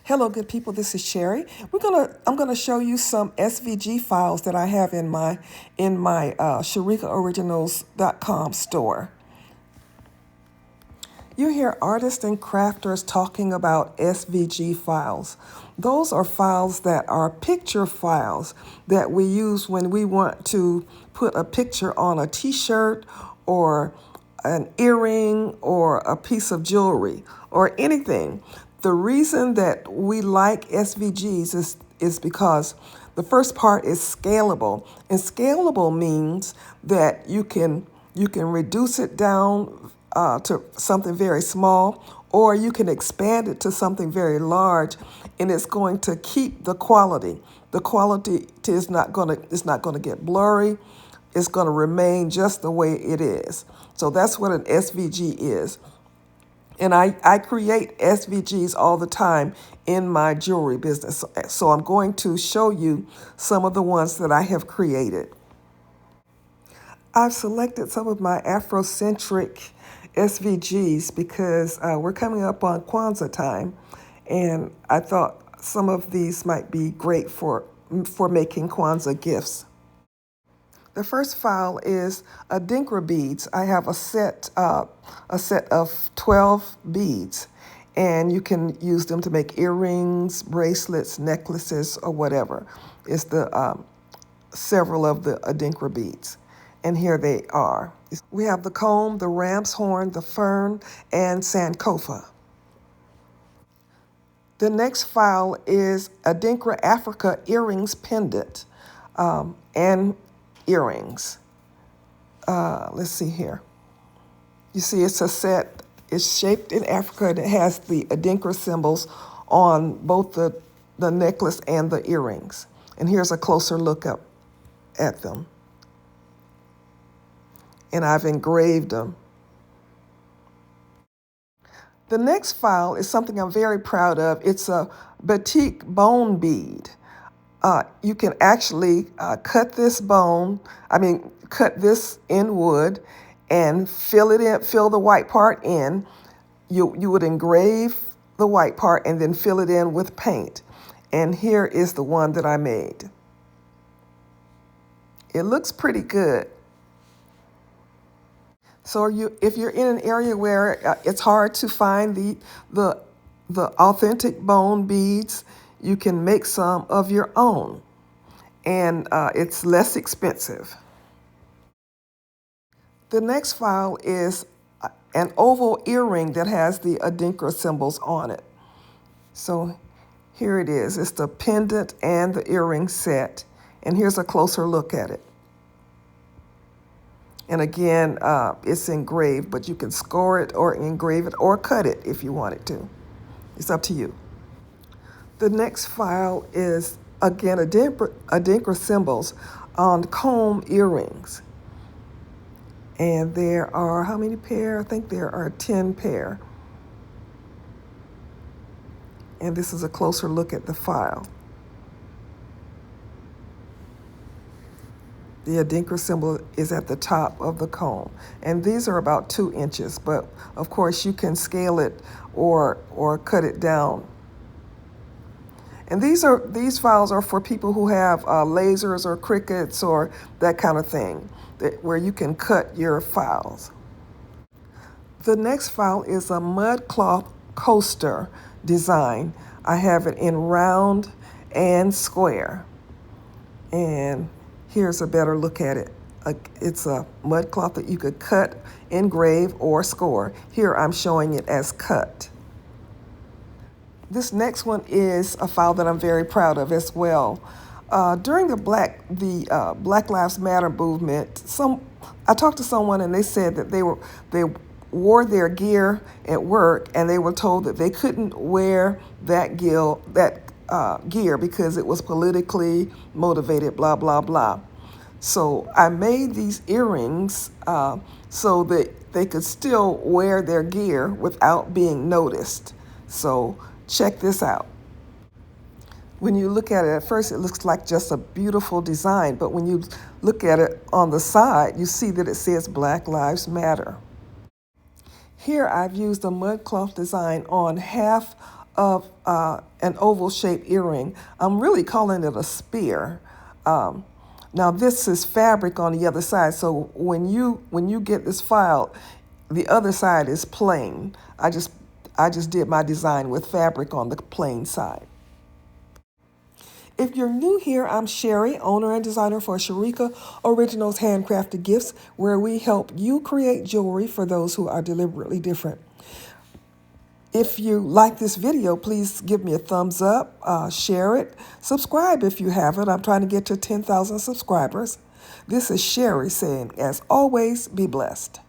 Hello, good people. This is Sherry. I'm gonna show you some SVG files that I have in my SharikaOriginals.com store. You hear artists and crafters talking about SVG files. Those are files that are picture files that we use when we want to put a picture on a t-shirt or an earring or a piece of jewelry or anything. The reason that we like SVGs is because the first part is scalable, and scalable means that you can reduce it down to something very small, or you can expand it to something very large, and it's going to keep the quality. The quality is not going to get blurry. It's going to remain just the way it is. So that's what an SVG is. And I create SVGs all the time in my jewelry business. So I'm going to show you some of the ones that I have created. I've selected some of my Afrocentric SVGs because we're coming up on Kwanzaa time, and I thought some of these might be great for making Kwanzaa gifts. The first file is Adinkra beads. I have a set of 12 beads, and you can use them to make earrings, bracelets, necklaces, or whatever. It's the several of the Adinkra beads, and here they are. We have the comb, the ram's horn, the fern, and Sankofa. The next file is Adinkra Africa earrings pendant and earrings. Let's see here. You see it's a set. It's shaped in Africa, and it has the Adinkra symbols on both the necklace and the earrings. And here's a closer look up at them. And I've engraved them. The next file is something I'm very proud of. It's a batik bone bead. You can actually cut this in wood and fill the white part in. You would engrave the white part and then fill it in with paint. And here is the one that I made. It looks pretty good. So if you're in an area where it's hard to find the authentic bone beads, you can make some of your own, and it's less expensive. The next file is an oval earring that has the Adinkra symbols on it. So here it is. It's the pendant and the earring set, and here's a closer look at it. And again, it's engraved, but you can score it or engrave it or cut it if you wanted to. It's up to you. The next file is, again, Adinkra symbols on comb earrings. And there are, how many pair? I think there are 10 pair. And this is a closer look at the file. The Adinkra symbol is at the top of the comb. And these are about 2 inches, but of course you can scale it or cut it down. And these files are for people who have lasers or Cricuts or that kind of thing, where you can cut your files. The next file is a mud cloth coaster design. I have it in round and square. And here's a better look at it. It's a mud cloth that you could cut, engrave, or score. Here I'm showing it as cut. This next one is a file that I'm very proud of as well. During the Black Lives Matter movement, I talked to someone and they said that they wore their gear at work, and they were told that they couldn't wear that gear because it was politically motivated, blah, blah, blah. So I made these earrings so that they could still wear their gear without being noticed. So check this out. When you look at it at first, it looks like just a beautiful design, but when you look at it on the side, you see that it says Black Lives Matter. Here I've used a mud cloth design on half of an oval-shaped earring. I'm really calling it a spear. Now this is fabric on the other side, so when you get this file, the other side is plain. I just did my design with fabric on the plain side. If you're new here, I'm Sherry, owner and designer for Sharika Originals Handcrafted Gifts, where we help you create jewelry for those who are deliberately different. If you like this video, please give me a thumbs up, share it, subscribe if you haven't. I'm trying to get to 10,000 subscribers. This is Sherry saying, as always, be blessed.